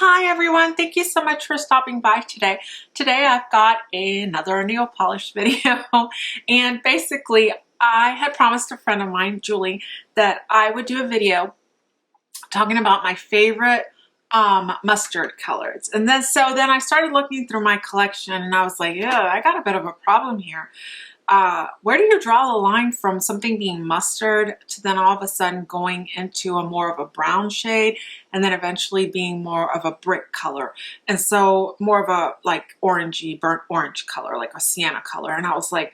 Hi everyone, thank you so much for stopping by today. Today I've got another nail polish video and basically I had promised a friend of mine, Julie, that I would do a video talking about my favorite mustard colors. And then I started looking through my collection and I was like, yeah, I got a bit of a problem here. Where do you draw the line from something being mustard to then all of a sudden going into a more of a brown shade and then eventually being more of a brick color? And so more of a like orangey, burnt orange color, like a sienna color. And I was like,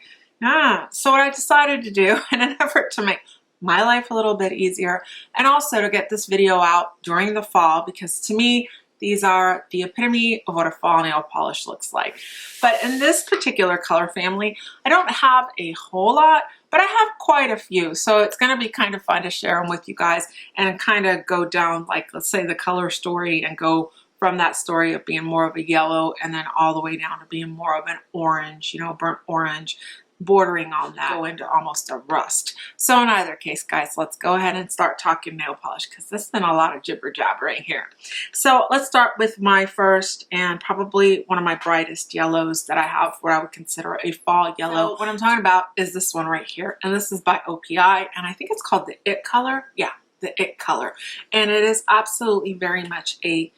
so what I decided to do in an effort to make my life a little bit easier and also to get this video out during the fall, because to me, these are the epitome of what a fall nail polish looks like. But in this particular color family, I don't have a whole lot, but I have quite a few. So it's going to be kind of fun to share them with you guys and kind of go down, like, let's say the color story and go from that story of being more of a yellow and then all the way down to being more of an orange, you know, burnt orange, bordering on that, go into almost a rust. So in either case, guys, let's go ahead and start talking nail polish because this has been a lot of jibber jabber right here. So let's start with my first and probably one of my brightest yellows that I have, what I would consider a fall yellow. So what I'm talking about is this one right here, and this is by OPI, and I think it's called the IT Color. Yeah, the IT Color, and it is absolutely very much a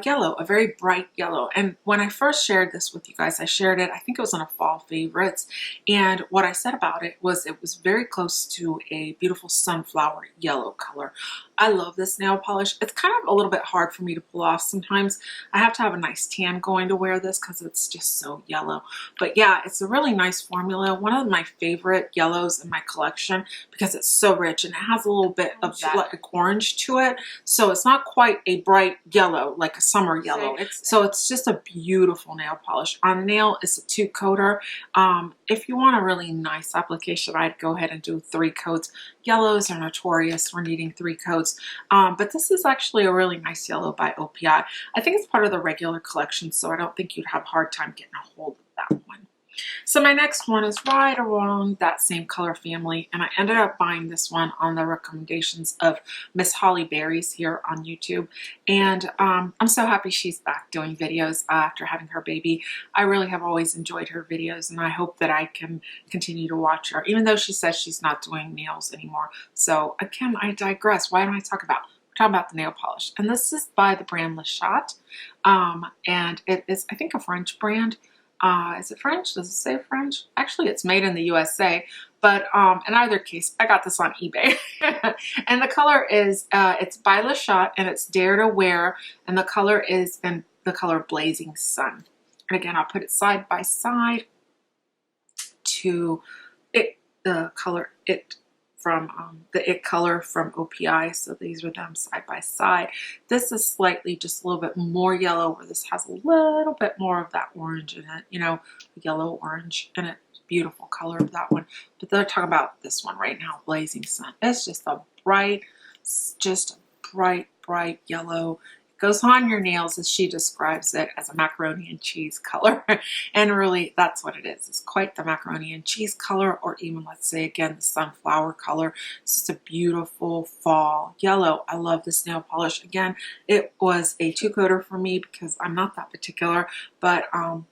yellow, a very bright yellow. And when I first shared this with you guys, I shared it, I think it was on a fall favorites. And what I said about it was very close to a beautiful sunflower yellow color. I love this nail polish. It's kind of a little bit hard for me to pull off sometimes. I have to have a nice tan going to wear this because it's just so yellow. But yeah, it's a really nice formula. One of my favorite yellows in my collection because it's so rich and it has a little bit of that like orange to it. So it's not quite a bright yellow like a summer yellow. So it's just a beautiful nail polish. On nail, it's a 2-coater. If you want a really nice application, I'd go ahead and do 3 coats. Yellows are notorious for needing 3 coats, but this is actually a really nice yellow by OPI. I think it's part of the regular collection, so I don't think you'd have a hard time getting a hold of that one. So my next one is right around that same color family, and I ended up buying this one on the recommendations of Miss Holly Berries here on YouTube, and I'm so happy she's back doing videos after having her baby. I really have always enjoyed her videos, and I hope that I can continue to watch her, even though she says she's not doing nails anymore. So again, I digress. Why don't I talk about? We're talking about the nail polish, and this is by the brand Le CHAT, and it is, I think, a French brand. Is it French? Does it say French? Actually, it's made in the USA, but in either case, I got this on eBay. And the color is, it's by Le CHAT and it's Dare to Wear, and the color is in the color Blazin Sun. And again, I'll put it side by side to it, the color IT from the IT Color from OPI. So these are them side by side. This is slightly just a little bit more yellow, where this has a little bit more of that orange in it, you know, yellow orange in it. Beautiful color of that one. But they're talking about this one right now, Blazin Sun. It's just a bright, bright yellow. Goes on your nails, as she describes it, as a macaroni and cheese color. And really, that's what it is. It's quite the macaroni and cheese color, or even, let's say again, the sunflower color. It's just a beautiful fall yellow. I love this nail polish. Again, it was a 2-coater for me because I'm not that particular. But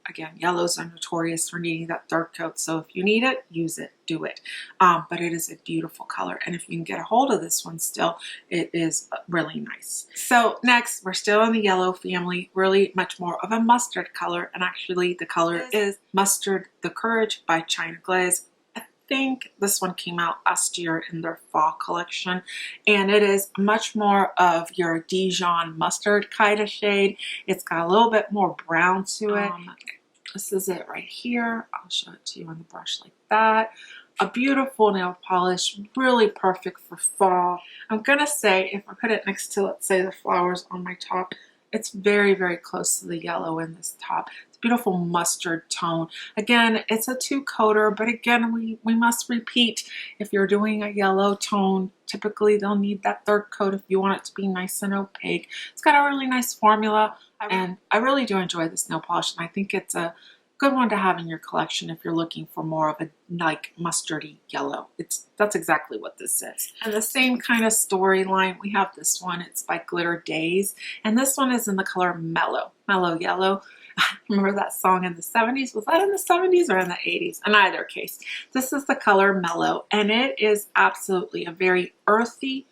again, yellows are notorious for needing that 3rd coat. So if you need it, use it. Do it. But it is a beautiful color, and if you can get a hold of this one still, it is really nice. So next, we're still in the yellow family, really much more of a mustard color, and actually the color is Mustard the Courage by China Glaze. I think this one came out last year in their fall collection, and it is much more of your Dijon mustard kind of shade. It's got a little bit more brown to it. This is it right here. I'll show it to you on the brush like that. A beautiful nail polish, really perfect for fall. I'm gonna say, if I put it next to, let's say, the flowers on my top, it's very, very close to the yellow in this top. It's a beautiful mustard tone. Again, it's a 2-coater, but again, we must repeat, if you're doing a yellow tone, typically they'll need that 3rd coat if you want it to be nice and opaque. It's got a really nice formula, and I really do enjoy this nail polish, and I think it's a good one to have in your collection if you're looking for more of a like mustardy yellow. That's exactly what this is. And the same kind of storyline, we have this one. It's by Glitter DAZE, and this one is in the color Mellow, Mellow Yellow. Remember that song in the 70s? Was that in the 70s or in the 80s? In either case, this is the color Mellow, and it is absolutely a very earthy,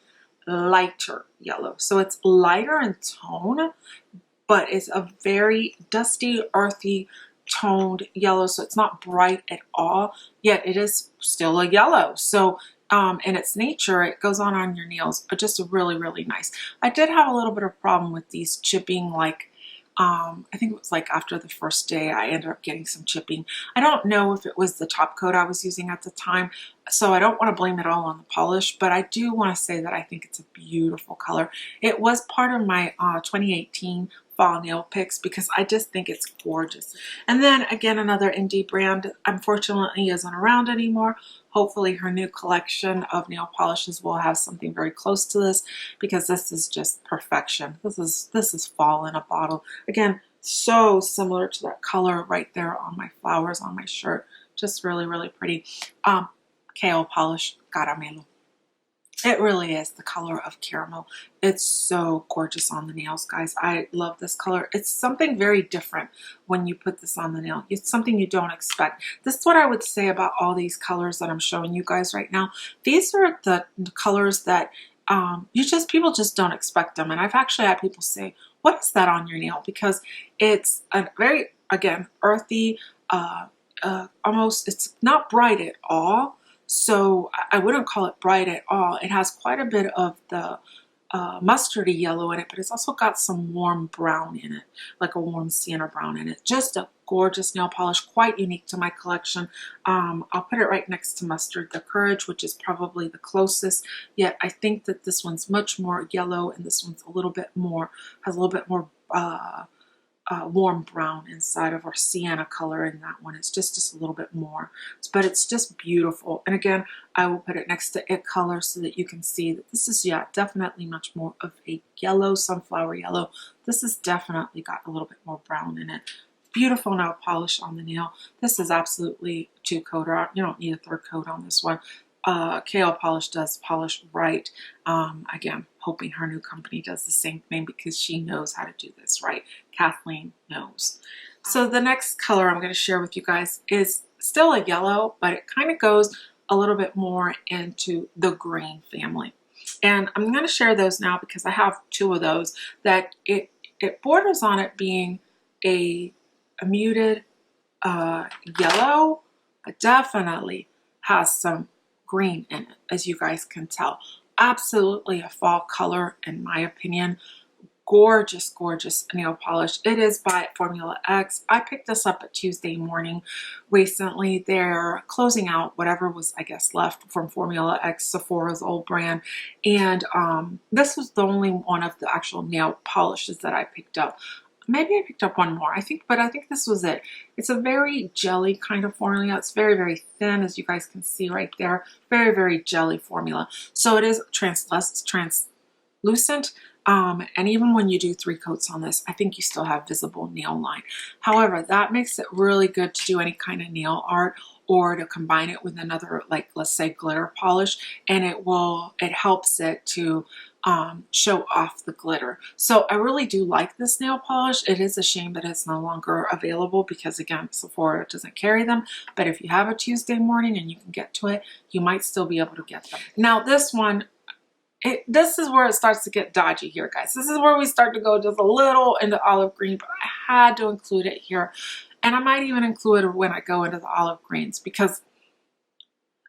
lighter yellow. So it's lighter in tone, but it's a very dusty, earthy, toned yellow. So it's not bright at all, yet it is still a yellow. So in its nature, it goes on your nails, but just really, really nice. I did have a little bit of problem with these chipping, like I think it was like after the first day I ended up getting some chipping. I don't know if it was the top coat I was using at the time, so I don't want to blame it all on the polish, but I do want to say that I think it's a beautiful color. It was part of my 2018 fall nail picks because I just think it's gorgeous. And then again, another indie brand unfortunately isn't around anymore. Hopefully her new collection of nail polishes will have something very close to this, because this is just perfection. This is fall in a bottle. Again, so similar to that color right there on my flowers on my shirt. Just really, really pretty. POLISH Caramello. It really is the color of caramel. It's so gorgeous on the nails, guys. I love this color. It's something very different when you put this on the nail. It's something you don't expect. This is what I would say about all these colors that I'm showing you guys right now. These are the colors that people just don't expect them. And I've actually had people say, what is that on your nail? Because it's a very, again, earthy, almost, it's not bright at all. So I wouldn't call it bright at all. It has quite a bit of the mustardy yellow in it, but it's also got some warm brown in it, like a warm sienna brown in it. Just a gorgeous nail polish, quite unique to my collection. I'll put it right next to Mustard the Courage, which is probably the closest, yet I think that this one's much more yellow and this one's a little bit more, has a little bit more warm brown inside of our sienna color in that one. It's just a little bit more, but it's just beautiful. And again, I will put it next to It Color so that you can see that this is, yeah, definitely much more of a yellow, sunflower yellow. This has definitely got a little bit more brown in it. Beautiful nail polish on the nail. This is absolutely two coater. You don't need a third coat on this one. KO Polish does polish right. Again, hoping her new company does the same thing because she knows how to do this right. Kathleen knows. So the next color I'm going to share with you guys is still a yellow, but it kind of goes a little bit more into the green family. And I'm going to share those now because I have two of those that it borders on it being a muted yellow, but definitely has some green in it, as you guys can tell. Absolutely a fall color in my opinion. Gorgeous, gorgeous nail polish. It is by Formula X. I picked this up at Tuesday morning recently. They're closing out whatever was, I guess, left from Formula X, Sephora's old brand. And this was the only one of the actual nail polishes that I picked up. Maybe I picked up one more, but I think this was it. It's a very jelly kind of formula. It's very, very thin, as you guys can see right there. Very, very jelly formula. So it is translucent. And even when you do 3 coats on this, I think you still have visible nail line. However, that makes it really good to do any kind of nail art or to combine it with another, like let's say glitter polish, and it helps it to show off the glitter. So I really do like this nail polish. It is a shame that it's no longer available because again, Sephora doesn't carry them, but if you have a Tuesday morning and you can get to it, you might still be able to get them. Now this one, this is where it starts to get dodgy here, guys. This is where we start to go just a little into olive green, but I had to include it here. And I might even include it when I go into the olive greens because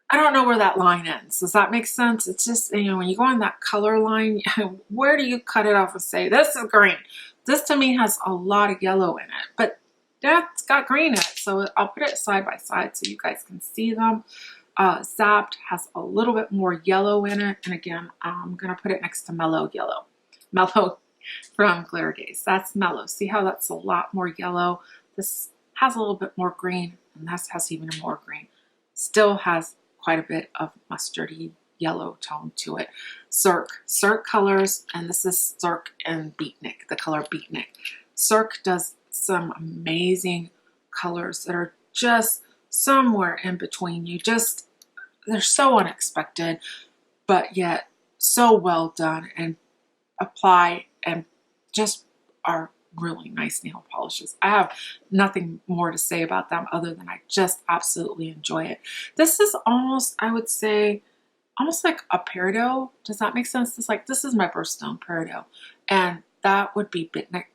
I don't know where that line ends. Does that make sense? It's just, you know, when you go on that color line, where do you cut it off and say, this is green? This to me has a lot of yellow in it, but that's got green in it. So I'll put it side by side so you guys can see them. Zapped has a little bit more yellow in it. And again, I'm going to put it next to Mellow Yellow. Mellow from Glitter DAZE. That's Mellow. See how that's a lot more yellow? This has a little bit more green, and this has even more green. Still has quite a bit of mustardy yellow tone to it. CIRQUE colors, and this is CIRQUE and Beatnik, the color Beatnik. CIRQUE does some amazing colors that are just somewhere in between. They're so unexpected, but yet so well done and apply and just are really nice nail polishes. I have nothing more to say about them other than I just absolutely enjoy it. This is almost, I would say, almost like a peridot. Does that make sense? This is my birthstone peridot, and that would be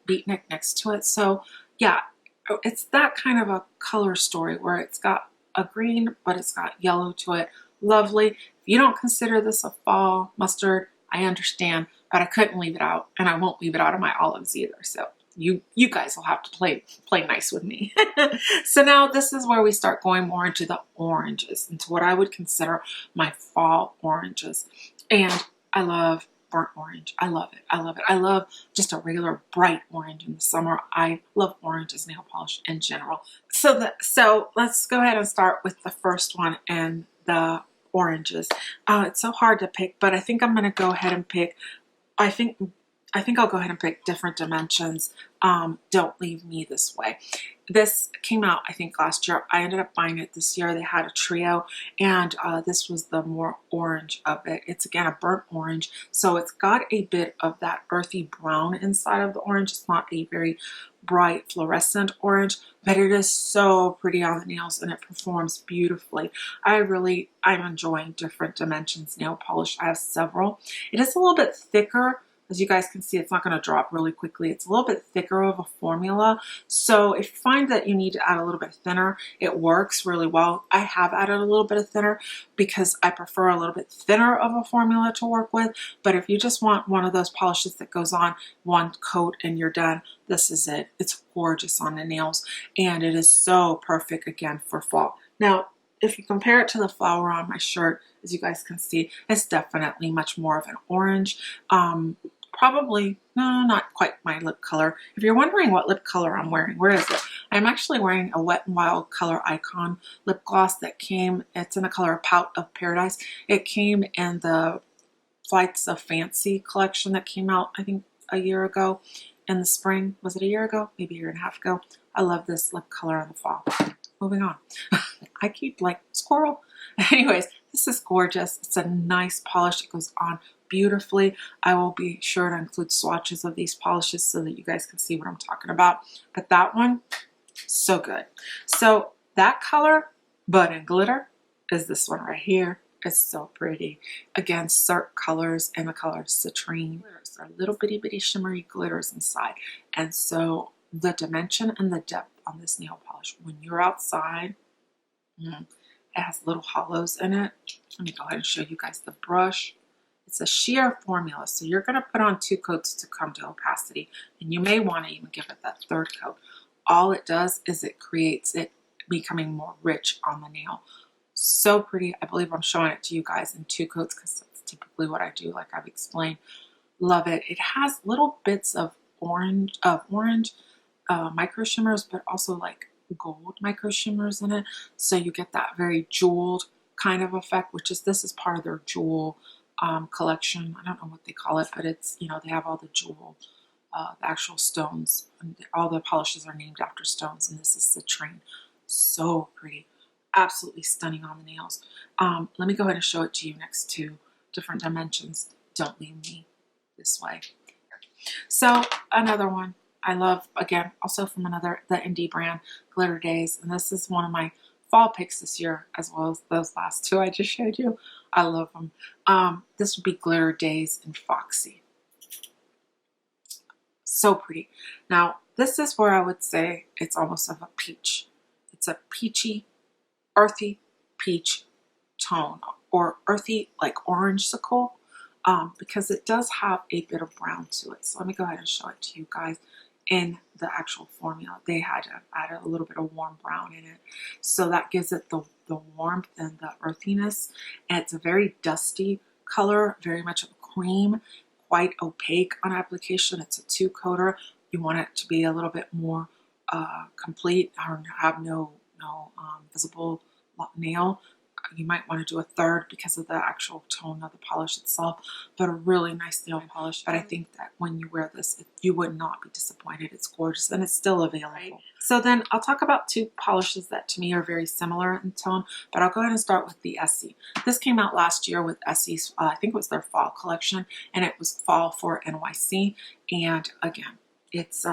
Beatnik next to it. So yeah, it's that kind of a color story where it's got a green, but it's got yellow to it. Lovely. If you don't consider this a fall mustard, I understand, but I couldn't leave it out, and I won't leave it out of my olives either. So you guys will have to play nice with me. So now this is where we start going more into the oranges, into what I would consider my fall oranges. And I love burnt orange. I love it. I love it. I love just a regular bright orange in the summer. I love orange as nail polish in general. So let's go ahead and start with the first one and the oranges. It's so hard to pick, but I think I'm going to go ahead and pick, I think I'll go ahead and pick Different Dimensions. Don't Leave Me This Way. This came out, I think, last year. I ended up buying it this year. They had a trio, and this was the more orange of it. It's, again, a burnt orange, so it's got a bit of that earthy brown inside of the orange. It's not a very bright fluorescent orange, but it is so pretty on the nails, and it performs beautifully. I'm enjoying Different Dimensions nail polish. I have several. It is a little bit thicker. As you guys can see, it's not going to drop really quickly. It's a little bit thicker of a formula. So if you find that you need to add a little bit thinner, it works really well. I have added a little bit of thinner because I prefer a little bit thinner of a formula to work with. But if you just want one of those polishes that goes on one coat and you're done, this is it. It's gorgeous on the nails, and it is so perfect, again, for fall. Now, if you compare it to the flower on my shirt, as you guys can see, it's definitely much more of an orange. Probably, no, not quite my lip color. If you're wondering what lip color I'm wearing, where is it? I'm actually wearing a Wet n Wild Color Icon lip gloss that came, it's in the color Pout of Paradise. It came in the Flights of Fancy collection that came out, I think, a year ago in the spring. Was it a year ago? Maybe a year and a half ago. I love this lip color in the fall. Moving on. I keep like squirrel. Anyways, this is gorgeous. It's a nice polish. It goes on beautifully. I will be sure to include swatches of these polishes so that you guys can see what I'm talking about. But that one, so good. So that color, but in glitter, is this one right here. It's so pretty. Again, CIRQUE colors and the color Citrine. There's are little bitty shimmery glitters inside. And so the dimension and the depth on this nail polish, when you're outside, it has little hollows in it. Let me go ahead and show you guys the brush. It's a sheer formula, so you're going to put on 2 coats to come to opacity, and you may want to even give it that 3rd coat. All it does is it creates it becoming more rich on the nail. So pretty. I believe I'm showing it to you guys in 2 coats because that's typically what I do, like I've explained. Love it. It has little bits of orange micro shimmers, but also like gold micro shimmers in it, so you get that very jeweled kind of effect, this is part of their jewel collection. I don't know what they call it, but it's, you know, they have all the jewel, the actual stones, and all the polishes are named after stones, and this is Citrine. So pretty. Absolutely stunning on the nails. Let me go ahead and show it to you next to Different Dimensions. Don't Leave Me This Way. So another one I love, again, also from the indie brand, Glitter Daze, and this is one of my fall picks this year, as well as those last 2 I just showed you. I love them. This would be Glitter Daze in Foxy. So pretty. Now, this is where I would say it's almost of a peach. It's a peachy, earthy peach tone, or earthy, like orangesicle, because it does have a bit of brown to it. So let me go ahead and show it to you guys. In the actual formula, they had to add a little bit of warm brown in it, so that gives it the warmth and the earthiness. And it's a very dusty color, very much of a cream, quite opaque on application. It's a 2-coater. You want it to be a little bit more complete, or have no visible nail. you might want to do a third because of the actual tone of the polish itself, but a really nice nail polish. But I think that when you wear this, you would not be disappointed. It's gorgeous and it's still available. So then I'll talk about two polishes that to me are very similar in tone, but I'll go ahead and start with the ESSIE. This came out last year with ESSIE's, I think it was their fall collection, and it was fall for NYC. And again, it's,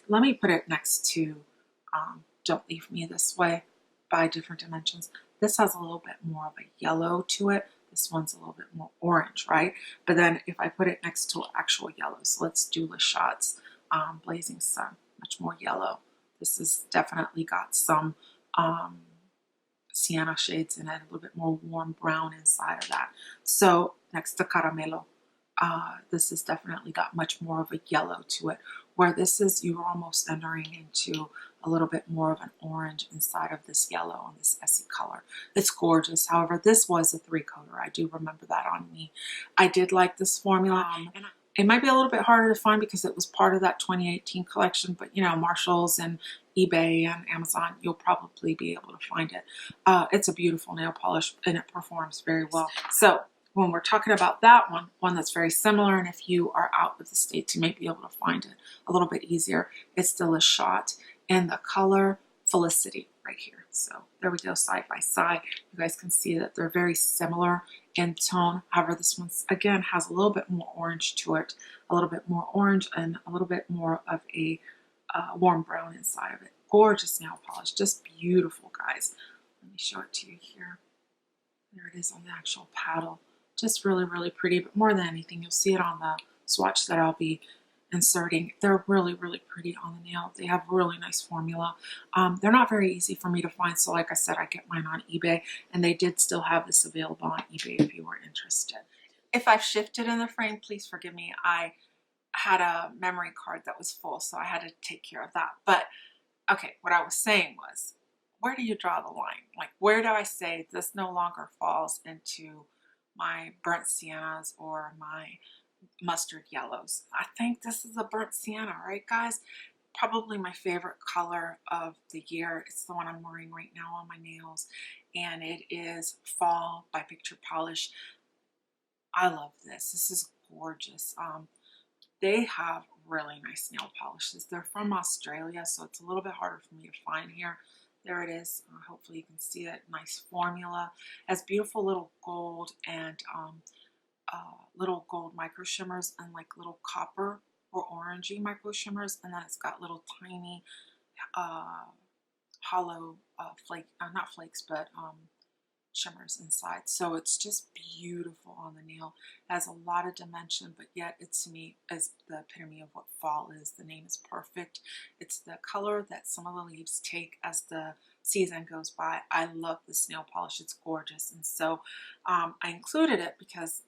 let me put it next to Don't Leave Me This Way by Different Dimensions. This has a little bit more of a yellow to it. This one's a little bit more orange, right? But then if I put it next to actual yellows, let's do Le CHAT's Blazin Sun, much more yellow. This has definitely got some sienna shades in it, a little bit more warm brown inside of that. So next to Caramello, this has definitely got much more of a yellow to it, where this is, you're almost entering into a little bit more of an orange inside of this yellow on this ESSIE color. It's gorgeous. However, this was a 3-coater. I do remember that on me. I did like this formula. And it might be a little bit harder to find because it was part of that 2018 collection, but you know, Marshalls and eBay and Amazon, you'll probably be able to find it. It's a beautiful nail polish and it performs very well. So when we're talking about that one that's very similar, and if you are out of the States, you may be able to find it a little bit easier. It's still a shot in the color Felicity right here. So there we go, side by side. You guys can see that they're very similar in tone. However, this one again has a little bit more orange to it, a little bit more orange and a little bit more of a warm brown inside of it. Gorgeous nail polish, just beautiful, guys. Let me show it to you here. There it is on the actual paddle. Just really, really pretty, but more than anything, you'll see it on the swatch that I'll be inserting. They're really, really pretty on the nail. They have really nice formula. They're not very easy for me to find, so like I said, I get mine on eBay, and they did still have this available on eBay if you were interested. If I've shifted in the frame, please forgive me. I had a memory card that was full, so I had to take care of that. But okay, what I was saying was, where do you draw the line? Like, where do I say this no longer falls into my burnt siennas or my mustard yellows? I think this is a burnt sienna, right, guys? Probably my favorite color of the year. It's the one I'm wearing right now on my nails, and it is Fall by Picture Polish. I love this. This is gorgeous. They have really nice nail polishes. They're from Australia, so it's a little bit harder for me to find here. There it is. Hopefully you can see it. Nice formula. Has beautiful little gold and little gold micro shimmers and like little copper or orangey micro shimmers, and then it's got little tiny hollow not flakes, but shimmers inside. So it's just beautiful on the nail. It has a lot of dimension, but yet it to me is the epitome of what fall is. The name is perfect. It's the color that some of the leaves take as the season goes by. I love this nail polish. It's gorgeous, and so I included it because,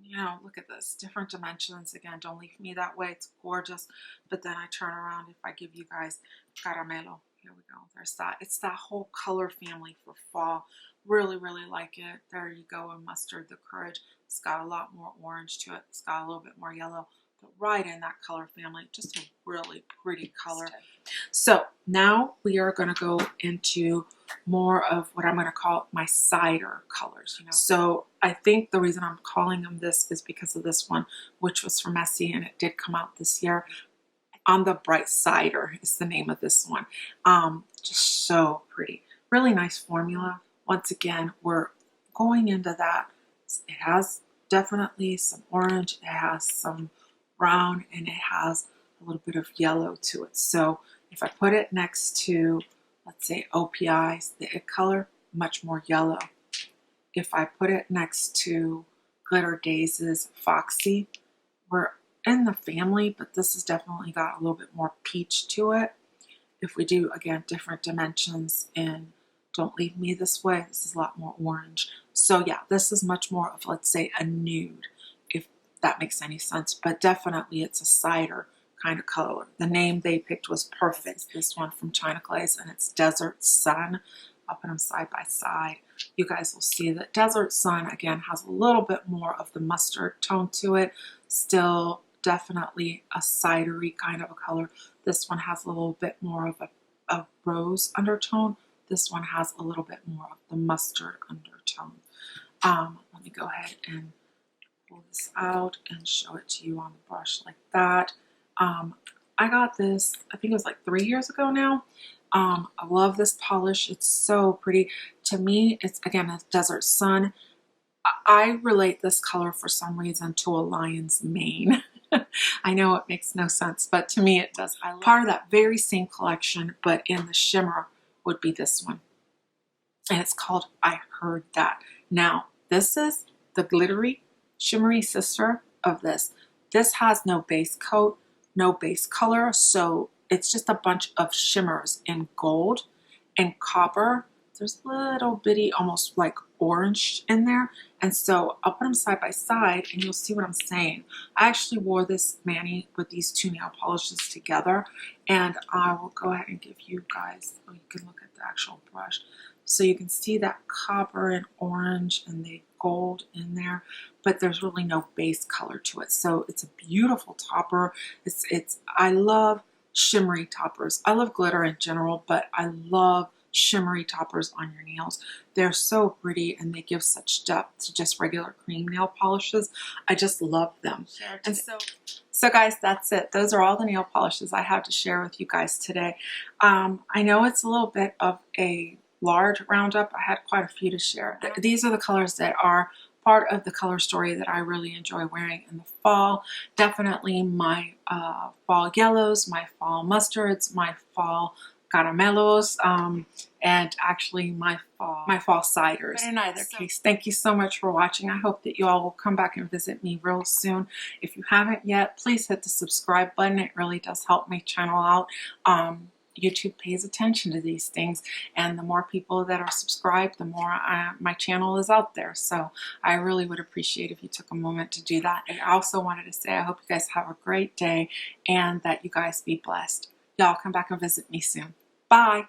you know, look at this, different dimensions. Again, Don't Leave Me That Way. It's gorgeous. But then I turn around, if I give you guys Caramello, here we go. There's that. It's that whole color family for fall. Really, really like it. There you go. And Mustard, the Courage. It's got a lot more orange to it. It's got a little bit more yellow, but right in that color family. Just a really pretty color. So now we are going to go into more of what I'm going to call my cider colors. You know? So I think the reason I'm calling them this is because of this one, which was from ESSIE, and it did come out this year. On the Bright Cider is the name of this one. Just so pretty. Really nice formula. Once again, we're going into that. It has definitely some orange, it has some brown, and it has a little bit of yellow to it. So if I put it next to, let's say, OPI's The IT Color, much more yellow. If I put it next to Glitter DAZE's Foxy, we're in the family, but this has definitely got a little bit more peach to it. If we do, again, different dimensions in Don't Leave Me This Way, this is a lot more orange. So yeah, this is much more of, let's say, a nude, if that makes any sense, but definitely it's a cider kind of color. The name they picked was perfect. This one from China Glaze, and it's Desert Sun. I'll put them side by side. You guys will see that Desert Sun, again, has a little bit more of the mustard tone to it. Still definitely a cidery kind of a color. This one has a little bit more of a rose undertone. This one has a little bit more of the mustard undertone. Let me go ahead and pull this out and show it to you on the brush like that. I got this, I think it was like 3 years ago now. I love this polish. It's so pretty. To me, it's again a Desert Sun. I relate this color for some reason to a lion's mane. I know it makes no sense, but to me it does. I love part of that very same collection, but in the shimmer would be this one. And it's called I Heard That. Now, this is the glittery, shimmery sister of this. This has no base coat, no base color, so it's just a bunch of shimmers in gold and copper. There's little bitty, almost like orange in there. And so I'll put them side by side and you'll see what I'm saying. I actually wore this mani with these two nail polishes together, and I will go ahead and give you guys, oh, you can look at the actual brush. So you can see that copper and orange and the gold in there, but there's really no base color to it. So it's a beautiful topper. I love shimmery toppers. I love glitter in general, but I love shimmery toppers on your nails. They're so pretty and they give such depth to just regular cream nail polishes. I just love them. And so guys, that's it. Those are all the nail polishes I have to share with you guys today. I know it's a little bit of a large roundup. I had quite a few to share. These are the colors that are part of the color story that I really enjoy wearing in the fall. Definitely my fall yellows, my fall mustards, my fall caramellos, and actually my fall ciders. But in either case, thank you so much for watching. I hope that you all will come back and visit me real soon. If you haven't yet, please hit the subscribe button. It really does help my channel out. YouTube pays attention to these things, and the more people that are subscribed, the more my channel is out there. So I really would appreciate if you took a moment to do that. And I also wanted to say I hope you guys have a great day and that you guys be blessed. Y'all come back and visit me soon. Bye.